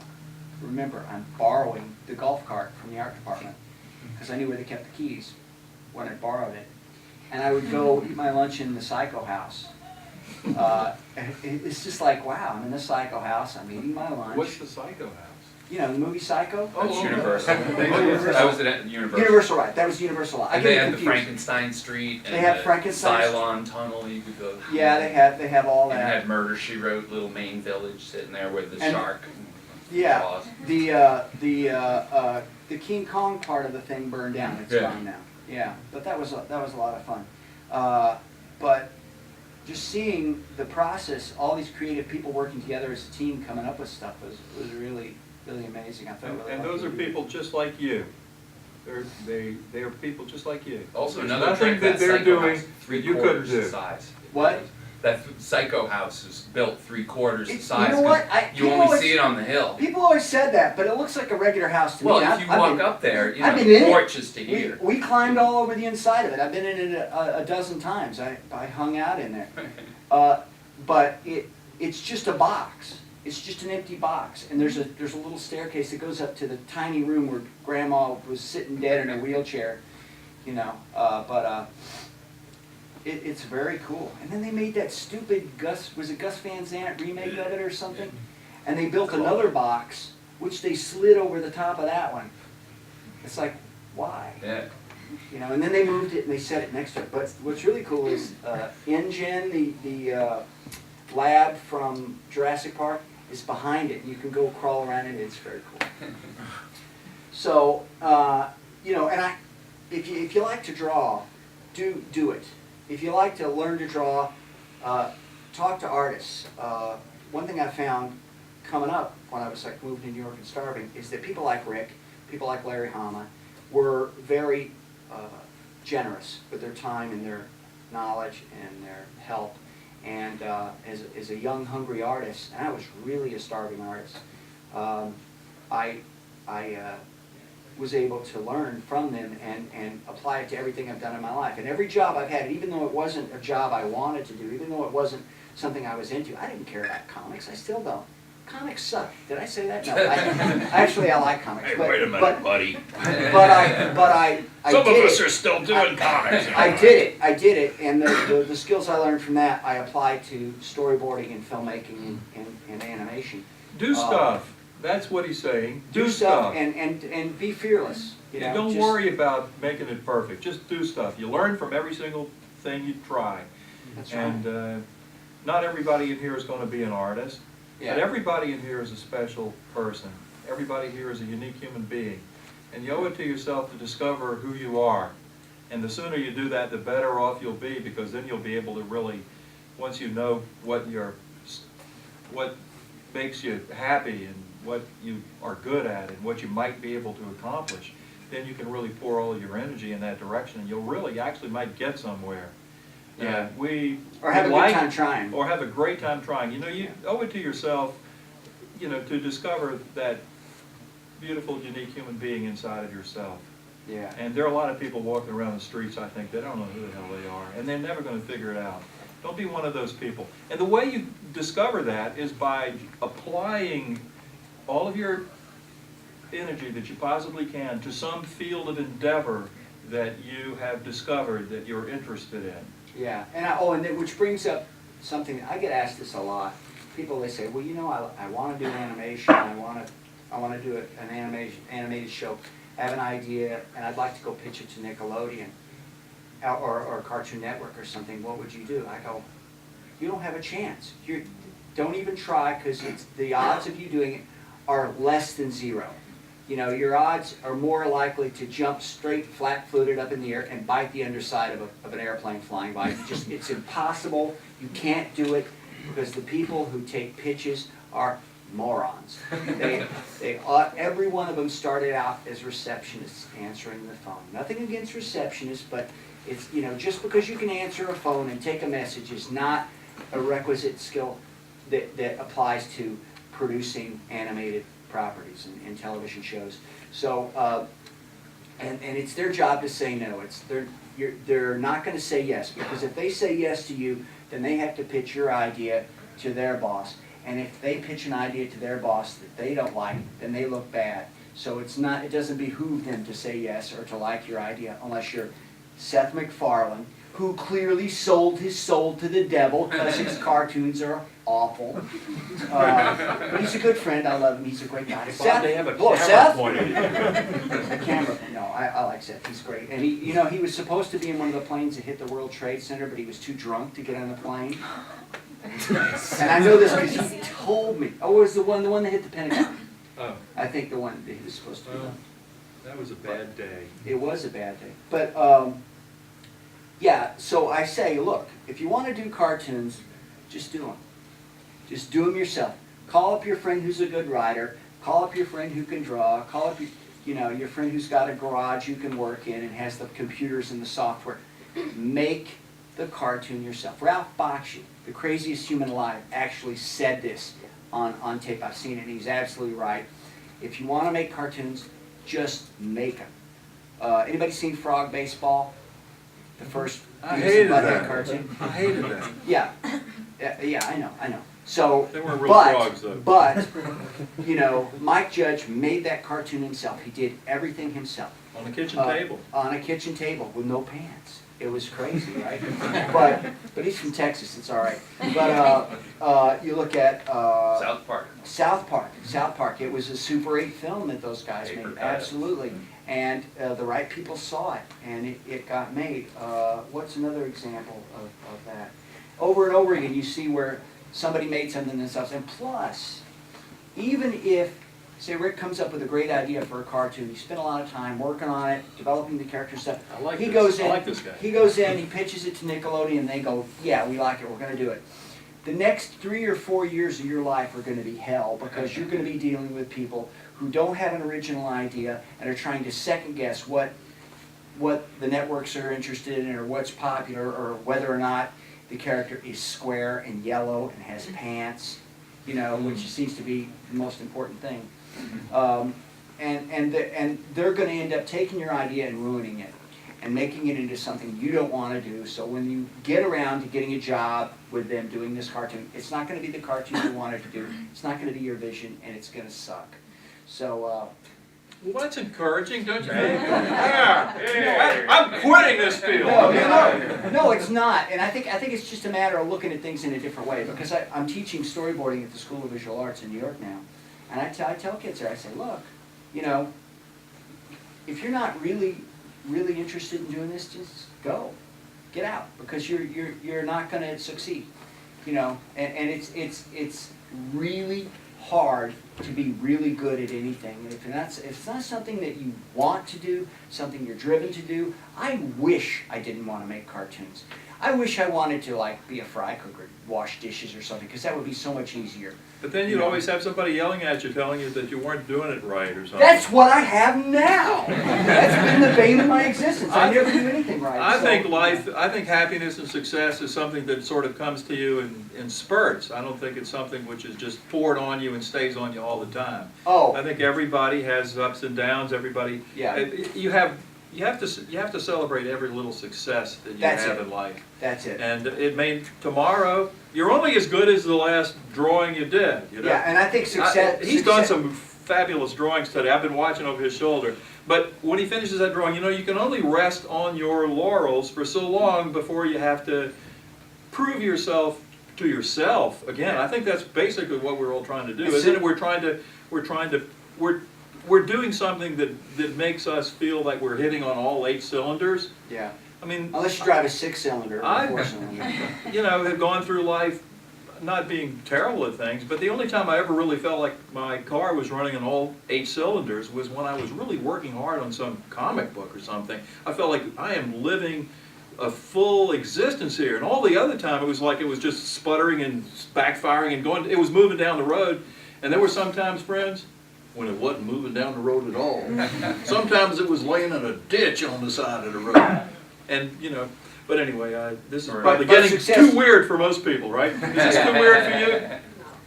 remember, I'm borrowing the golf cart from the art department, because I knew where they kept the keys when I borrowed it. And I would go eat my lunch in the Psycho House. It's just like, wow, I'm in the Psycho House, I'm eating my lunch.
What's the Psycho House?
You know, the movie Psycho?
Oh,
That's
okay.
Universal.
Universal.
That was at Universal.
Universal, right, that was Universal lot. I
And
get
they
it
had the
confused.
Frankenstein Street and
They had
the
Frankenstein-
Cylon Tunnel you could go.
Yeah, they have all
And
that.
had Murder, She Wrote, little Maine village sitting there with the
And-
shark.
Yeah,
claws.
the King Kong part of the thing burned down. It's
Yeah.
gone now. Yeah, but that was a lot of fun. But just seeing the process, all these creative people working together as a team, coming up with stuff was really amazing. I felt really
And
lucky
those are
to do
people just like you. They are people just like you.
Also,
There's
another
nothing
trick,
that they're
Psycho
doing
House,
that you couldn't
3/4 the
do.
size.
What?
That Psycho House is built 3/4 the
You
size.
know what?
'cause you
people
only
always-
see it on the hill.
People always said that, but it looks like a regular house to
Well,
me.
if you walk up there, you know,
I've been in
the
it.
porch is to here.
We climbed all over the inside of it. I've been in it a dozen times. I hung out in there. But it's just a box. It's just an empty box, and there's a little staircase that goes up to the tiny room where Grandma was sitting dead in her wheelchair, you know. It's very cool. And then they made that stupid Gus Van Sant remake of it or something, and they built another box which they slid over the top of that one. It's like, why?
Yeah.
You know, and then they moved it and they set it next to it. But what's really cool is InGen, the lab from Jurassic Park, is behind it. You can go crawl around in it. It's very cool. So, you know, and if you like to draw, do it. If you like to learn to draw, talk to artists. One thing I found coming up when I was like moving to New York and starving is that people like Rick, people like Larry Hama, were very generous with their time and their knowledge and their help. And as a young, hungry artist, and I was really a starving artist, I was able to learn from them and apply it to everything I've done in my life. And every job I've had, even though it wasn't a job I wanted to do, even though it wasn't something I was into, I didn't care about comics. I still don't. Comics suck. Did I say that? No. Actually, I like comics.
Hey, wait a minute, buddy.
But I
Some of
did
us
it.
are still doing comics.
I did it, and the skills I learned from that I applied to storyboarding and filmmaking and animation.
Do stuff. That's what he's saying.
Do stuff and be fearless. You know,
Don't
just-
worry about making it perfect. Just do stuff. You learn from every single thing you try.
That's right.
And not everybody in here is going to be an artist,
Yeah.
but everybody in here is a special person. Everybody here is a unique human being. And you owe it to yourself to discover who you are. And the sooner you do that, the better off you'll be, because then you'll be able to really, once you know what makes you happy and what you are good at and what you might be able to accomplish, then you can really pour all of your energy in that direction, and you'll really actually might get somewhere.
Yeah.
Or
have a good time trying.
Or have a great time trying. You know, you owe it to yourself, you know, to discover that beautiful, unique human being inside of yourself.
Yeah.
And there are a lot of people walking around the streets, I think, they don't know who the hell they are, and they're never going to figure it out. Don't be one of those people. And the way you discover that is by applying all of your energy that you possibly can to some field of endeavor that you have discovered that you're interested in.
Yeah, and then, which brings up something, I get asked this a lot. People, they say, well, you know, I want to do animation, I want to do an animated show. I have an idea, and I'd like to go pitch it to Nickelodeon or Cartoon Network or something. What would you do? I go, you don't have a chance. Don't even try, because the odds of you doing it are less than zero. You know, your odds are more likely to jump straight, flat-footed up in the air and bite the underside of an airplane flying by. It's impossible. You can't do it, because the people who take pitches are morons. Every one of them started out as receptionists answering the phone. Nothing against receptionists, but it's, you know, just because you can answer a phone and take a message is not a requisite skill that applies to producing animated properties and television shows. So, and it's their job to say no. They're not going to say yes, because if they say yes to you, then they have to pitch your idea to their boss. And if they pitch an idea to their boss that they don't like, then they look bad. So it doesn't behoove them to say yes or to like your idea, unless you're Seth MacFarlane, who clearly sold his soul to the devil because his cartoons are awful. But he's a good friend. I love him. He's a great guy.
Bob, they have a
Whoa,
camera
Seth?
pointed at
The camera. No, I like Seth. He's great. And he was supposed to be in one of the planes that hit the World Trade Center, but he was too drunk to get on the plane. And I know this because he told me. Oh, it was the one that hit the Pentagon.
Oh,
I think the one that he was supposed to be on.
that was a bad day.
It was a bad day. But, yeah, so I say, look, if you want to do cartoons, just do them. Just do them yourself. Call up your friend who's a good writer. Call up your friend who can draw. Call up your friend who's got a garage you can work in and has the computers and the software. Make the cartoon yourself. Ralph Bakshi, the craziest human alive, actually said this on tape. I've seen it, and he's absolutely right. If you want to make cartoons, just make them. Anybody seen Frog Baseball? The first
I
Beavis
hated
and Butthead
that.
cartoon?
I hated that.
Yeah, yeah, I know. So,
They weren't real frogs, though.
but, Mike Judge made that cartoon himself. He did everything himself.
On the kitchen table.
On a kitchen table with no pants. It was crazy, right? but he's from Texas. It's all right. But you look at
South Park.
South Park. It was a Super 8 film that those guys
Paper
made.
cut.
Absolutely. And the right people saw it, and it got made. What's another example of that? Over and over again, you see where somebody made something themselves. And plus, even if, say, Rick comes up with a great idea for a cartoon, he spent a lot of time working on it, developing the character stuff.
I like
He
this.
goes
I
in,
like this guy.
He goes in, he pitches it to Nickelodeon, and they go, yeah, we like it, we're going to do it. The next 3 or 4 years of your life are going to be hell, because you're going to be dealing with people who don't have an original idea and are trying to second guess what the networks are interested in, or what's popular, or whether or not the character is square and yellow and has pants, which seems to be the most important thing. And they're going to end up taking your idea and ruining it and making it into something you don't want to do. So when you get around to getting a job with them doing this cartoon, it's not going to be the cartoon you wanted to do. It's not going to be your vision, and it's going to suck. So,
Well, that's encouraging, don't you think? Yeah. I'm quitting this field.
no, it's not. And I think it's just a matter of looking at things in a different way, because I'm teaching storyboarding at the School of Visual Arts in New York now. And I tell kids there, I say, look, you know, if you're not really interested in doing this, just go, get out, because you're not going to succeed, you know. And it's really hard to be really good at anything. And if it's not something that you want to do, something you're driven to do, I wish I didn't want to make cartoons. I wish I wanted to like be a fry cook or wash dishes or something, because that would be so much easier.
But then you'd always have somebody yelling at you, telling you that you weren't doing it right or something.
That's what I have now. That's been the bane of my existence. I never do anything right.
I
so-
think happiness and success is something that sort of comes to you in spurts. I don't think it's something which is just poured on you and stays on you all the time.
Oh,
I think everybody has ups and downs. Everybody,
yeah,
you have to celebrate every little success that you
That's
have
it.
in life.
that's it.
And it may tomorrow you're only as good as the last drawing you did. You know?
Yeah, and I think success.
He's done some fabulous drawings today. I've been watching over his shoulder. But when he finishes that drawing, you know, you can only rest on your laurels for so long before you have to prove yourself to yourself again. I think that's basically what we're all trying to do, isn't it? We're doing something that makes us feel like we're hitting on all 8 cylinders.
Yeah.
I mean,
Unless you drive a 6-cylinder or a
I-
4-cylinder.
you know, have gone through life not being terrible at things, but the only time I ever really felt like my car was running on all 8 cylinders was when I was really working hard on some comic book or something. I felt like I am living a full existence here, and all the other time it was like it was just sputtering and backfiring and going, it was moving down the road, and there were sometimes, friends, when it wasn't moving down the road at all. Sometimes it was laying in a ditch on the side of the road. And, you know, but anyway, this is probably
But
getting
success-
too weird for most people, right? Is this too weird for you?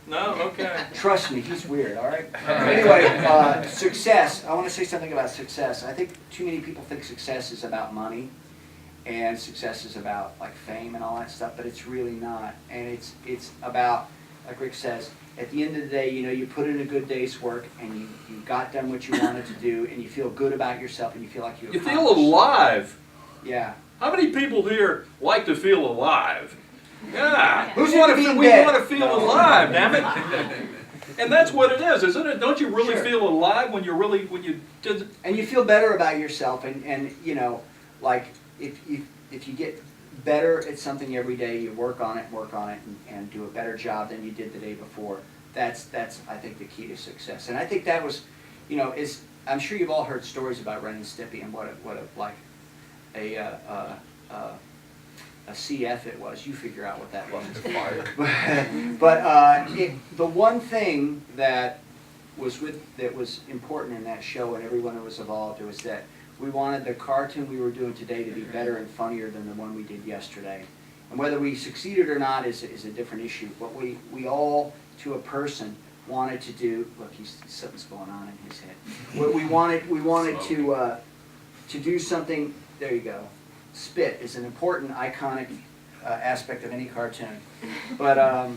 No? Okay.
Trust me, he's weird, all right? Anyway, success. I want to say something about success. I think too many people think success is about money, and success is about like fame and all that stuff, but it's really not. And it's about, like Rick says, at the end of the day, you know, you put in a good day's work, and you got done what you wanted to do, and you feel good about yourself, and you feel like you
You
accomplished.
feel alive.
Yeah.
How many people here like to feel alive? Yeah.
Who's
we
into being
we
dead?
want to feel alive, damn it. And that's what it is, isn't it? Don't you really
Sure.
feel alive when you did?
And you feel better about yourself, and you know, like if you get better at something every day, you work on it, and do a better job than you did the day before. That's I think the key to success. And I think that was, you know, I'm sure you've all heard stories about Ren and Stimpy and what a CF it was. You figure out what that was. But the one thing that was important in that show, and everyone that was involved, was that we wanted the cartoon we were doing today to be better and funnier than the one we did yesterday. And whether we succeeded or not is a different issue. But we all, to a person, wanted to do. Look, something's going on in his head. We wanted to do something. There you go. Spit is an important, iconic aspect of any cartoon. But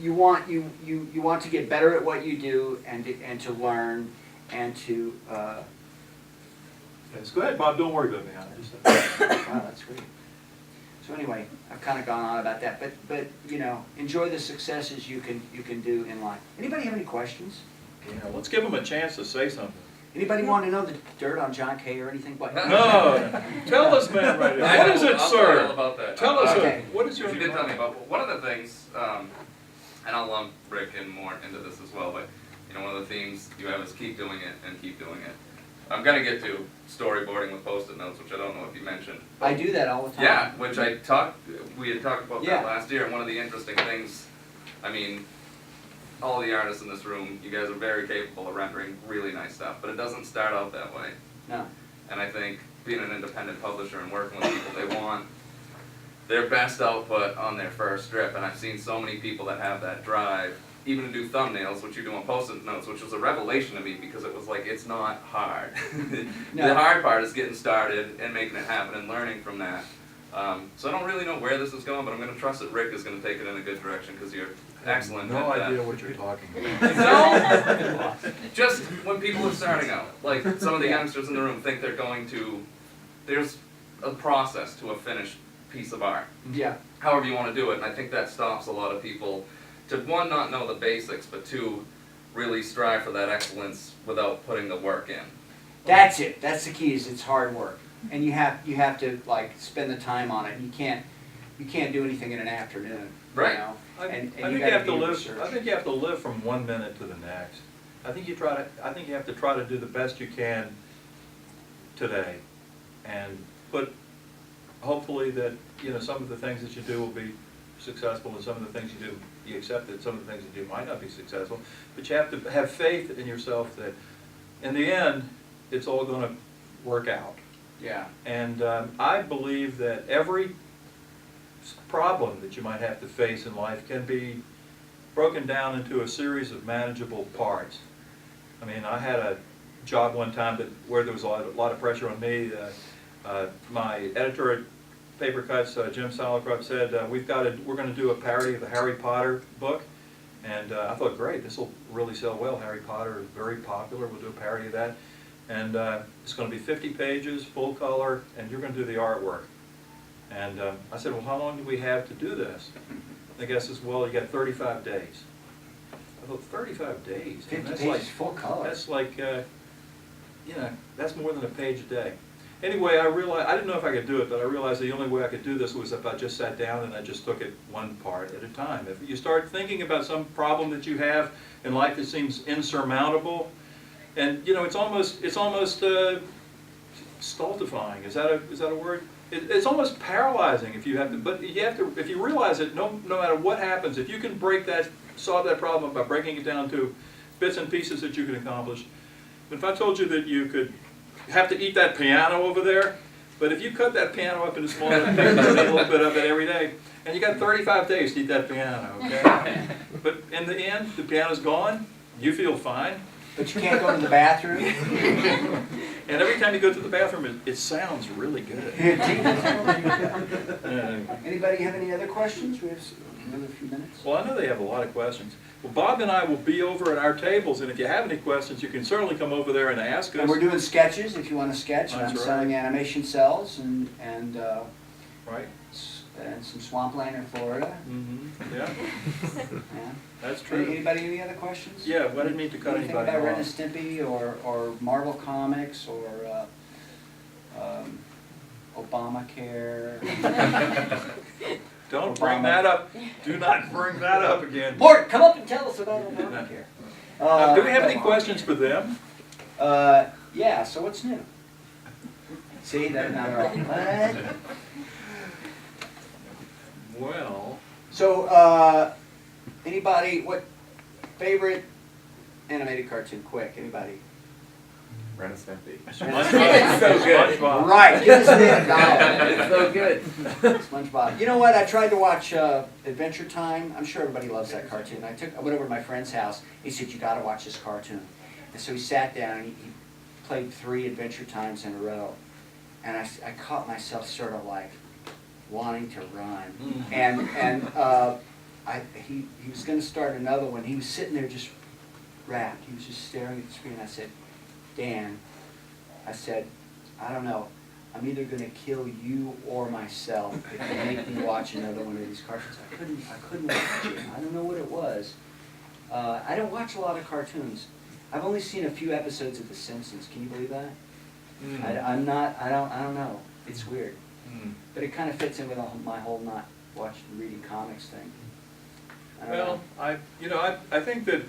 you want to get better at what you do, and to learn, and to.
Yes, go ahead, Bob. Don't worry about me.
Wow, that's great. So anyway, I've kind of gone on about that, but you know, enjoy the successes you can do in life. Anybody have any questions?
Yeah, let's give them a chance to say something.
Anybody want to know the dirt on John Kay or anything? What?
No, tell us, man, right now.
I
What
know,
is it,
I'll tell you
sir?
all about that.
Tell us,
Okay.
what is your?
You did tell me about one of the things, and I'll lump Rick in more into this as well. But you know, one of the themes you have is keep doing it and keep doing it. I'm gonna get to storyboarding with Post-it notes, which I don't know if you mentioned.
I do that all the time.
Yeah, which we had talked about
Yeah.
that last year, and one of the interesting things, I mean, all the artists in this room, you guys are very capable of rendering really nice stuff, but it doesn't start out that way.
No.
And I think being an independent publisher and working with people, they want their best output on their first strip, and I've seen so many people that have that drive, even to do thumbnails, which you do on Post-it notes, which was a revelation to me because it was like, it's not hard.
No.
The hard part is getting started and making it happen and learning from that. So I don't really know where this is going, but I'm going to trust that Rick is going to take it in a good direction because you're excellent at
No
that.
idea what you're talking about.
No, just when people are starting out, like some of the youngsters in the room think they're going to, there's a process to a finished piece of art,
Yeah.
however you want to do it, and I think that stops a lot of people to, one, not know the basics, but two, really strive for that excellence without putting the work in.
That's it. That's the key. Is it's hard work, and you have to like spend the time on it. You can't do anything in an afternoon.
Right.
You know?
I
And
think
you
you
gotta
have to
do
live.
research.
I think you have to live from one minute to the next. I think you have to try to do the best you can today, and hopefully that some of the things that you do will be successful, and some of the things you do, you accept that some of the things you do might not be successful. But you have to have faith in yourself that, in the end, it's all going to work out.
Yeah.
And I believe that every problem that you might have to face in life can be broken down into a series of manageable parts. I mean, I had a job one time where there was a lot of pressure on me. My editor at Paper Cuts, Jim Salicrup, said, we're going to do a parody of the Harry Potter book. And I thought, great, this will really sell well. Harry Potter is very popular. We'll do a parody of that. And it's going to be 50 pages, full color, and you're going to do the artwork. And I said, well, how long do we have to do this? The guy says, well, you got 35 days. I thought, 35 days?
50
That's
pages, full color.
That's like, that's more than a page a day. Anyway, I realized, I didn't know if I could do it, but I realized the only way I could do this was if I just sat down and I just took it one part at a time. If you start thinking about some problem that you have in life that seems insurmountable, and it's almost stultifying. Is that a word? It's almost paralyzing if you have to. But if you realize it, no matter what happens, if you can solve that problem by breaking it down to bits and pieces that you can accomplish. If I told you that you could have to eat that piano over there, but if you cut that piano up into smaller pieces, eat a little bit of it every day, and you got 35 days to eat that piano, okay? But in the end, the piano's gone. You feel fine.
But you can't go to the bathroom.
And every time you go to the bathroom, it sounds really good.
Anybody have any other questions? We have another few minutes.
Well, I know they have a lot of questions. Well, Bob and I will be over at our tables, and if you have any questions, you can certainly come over there and ask us.
And we're doing sketches if you want to sketch.
That's
I'm
right.
selling animation cells and
Right?
some swampland in Florida.
Mm-hmm. Yeah,
Yeah.
that's true.
Anybody any other questions?
Yeah, well, I didn't mean to cut
Anything
anybody
about Ren and
off.
Stimpy or Marvel Comics or Obamacare?
Don't bring that up. Do not bring that up again.
Mort, come up and tell us about Obamacare.
Do we have any questions for them?
Yeah, so what's new? See, that now they're all, what?
Well,
So, anybody, what favorite animated cartoon? Quick, anybody?
Ren and Stimpy.
SpongeBob.
So good.
SpongeBob.
Right, give us the dollar.
It's so good.
SpongeBob. You know what? I tried to watch Adventure Time. I'm sure everybody loves that cartoon. I went over to my friend's house. He said, you got to watch this cartoon. And so he sat down and he played 3 Adventure Times in a row. And I caught myself sort of like wanting to run. And he was going to start another one. He was sitting there just rapt. He was just staring at the screen. I said, Dan, I said, I don't know. I'm either going to kill you or myself if you make me watch another one of these cartoons. I couldn't watch it. I don't know what it was. I don't watch a lot of cartoons. I've only seen a few episodes of The Simpsons. Can you believe that? I don't know. It's weird. But it kind of fits in with my whole not reading comics thing. I don't know.
Well, I think that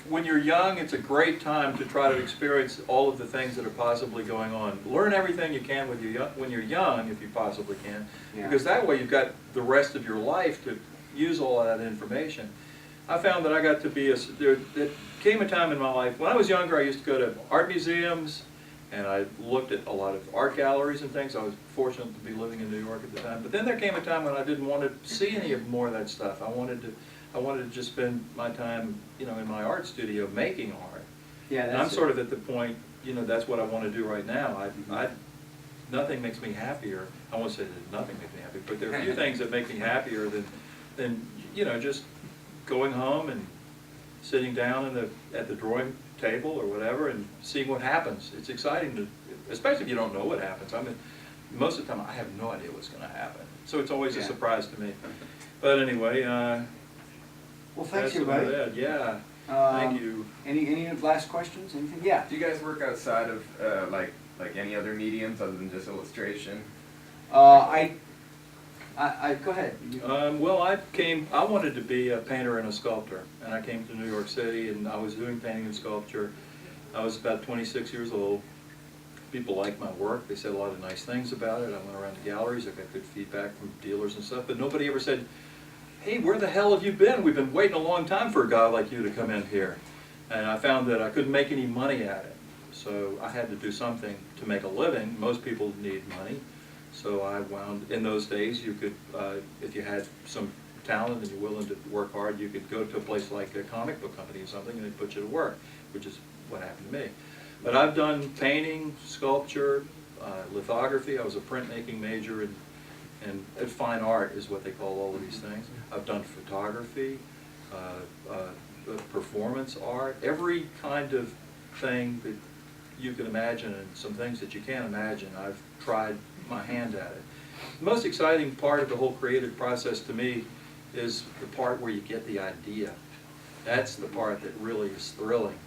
when you're young, it's a great time to try to experience all of the things that are possibly going on. Learn everything you can when you're young, if you possibly can,
Yeah.
because that way you've got the rest of your life to use all of that information. I found that I got to be there came a time in my life, when I was younger, I used to go to art museums, and I looked at a lot of art galleries and things. I was fortunate to be living in New York at the time. But then there came a time when I didn't want to see any more of that stuff. I wanted to just spend my time, in my art studio making art.
Yeah,
And I'm sort of at the point, that's what I want to do right now. Nothing makes me happier. I won't say that nothing makes me happy, but there are a few things that make me happier than just going home and sitting down at the drawing table or whatever and seeing what happens. It's exciting especially if you don't know what happens. I mean, most of the time I have no idea what's going to happen, so it's always a surprise to me. But anyway,
well, thanks,
that's about
everybody.
it. Yeah. Thank you.
Any last questions? Anything? Yeah.
Do you guys work outside of like any other mediums other than just illustration?
I go ahead.
Well, I wanted to be a painter and a sculptor, and I came to New York City, and I was doing painting and sculpture. I was about 26 years old. People liked my work. They said a lot of nice things about it. I went around the galleries. I got good feedback from dealers and stuff, but nobody ever said, "Hey, where the hell have you been? We've been waiting a long time for a guy like you to come in here." And I found that I couldn't make any money at it, so I had to do something to make a living. Most people need money. So I wound, in those days, you could, if you had some talent and you're willing to work hard, you could go to a place like a comic book company or something and they'd put you to work, which is what happened to me. But I've done painting, sculpture, lithography. I was a printmaking major, and fine art is what they call all of these things. I've done photography, performance art, every kind of thing that you can imagine, and some things that you can't imagine. I've tried my hand at it. The most exciting part of the whole creative process to me is the part where you get the idea. That's the part that really is thrilling.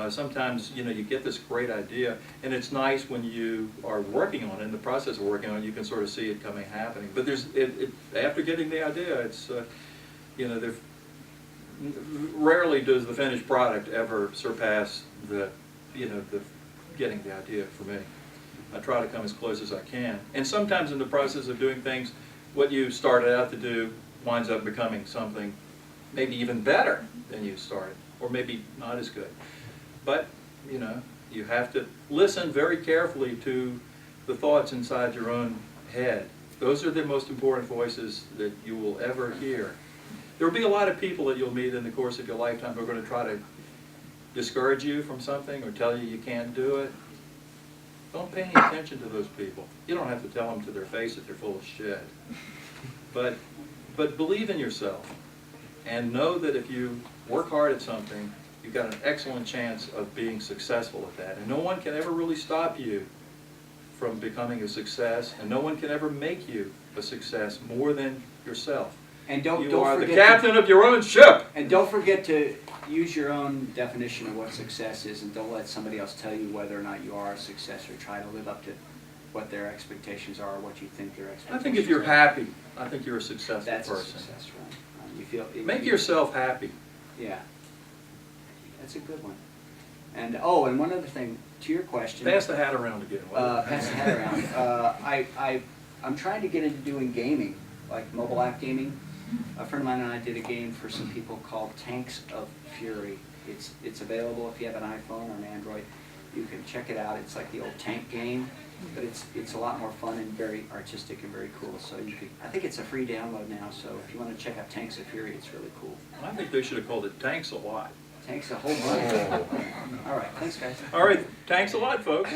Sometimes, you know, you get this great idea, and it's nice when you are working on it, in the process of working on it, you can sort of see it happening. But after getting the idea, it's, you know, rarely does the finished product ever surpass the getting the idea for me. I try to come as close as I can. And sometimes in the process of doing things, what you started out to do winds up becoming something maybe even better than you started, or maybe not as good. But, you know, you have to listen very carefully to the thoughts inside your own head. Those are the most important voices that you will ever hear. There will be a lot of people that you'll meet in the course of your lifetime who are going to try to discourage you from something or tell you you can't do it. Don't pay any attention to those people. You don't have to tell them to their face that they're full of shit. But believe in yourself and know that if you work hard at something, you've got an excellent chance of being successful at that. And no one can ever really stop you from becoming a success, and no one can ever make you a success more than yourself.
And don't
You are the
forget
captain of your own ship.
And don't forget to use your own definition of what success is, and don't let somebody else tell you whether or not you are a success, or try to live up to what their expectations are, or what you think their expectations are.
I think if you're happy, I think you're a successful
that's
person.
a success, right? You feel
Make yourself happy.
Yeah, that's a good one. And oh, and one other thing to your question.
Pass the hat around again.
Pass the hat around. I'm trying to get into doing gaming, like mobile app gaming. A friend of mine and I did a game for some people called Tanks of Fury. It's available if you have an iPhone or an Android. You can check it out. It's like the old tank game, but it's a lot more fun and very artistic and very cool. So you could, I think it's a free download now. So if you want to check out Tanks of Fury, it's really cool.
I think they should have called it Tanks a Lot.
Tanks a whole bunch. All right, thanks guys.
All right, thanks a lot, folks.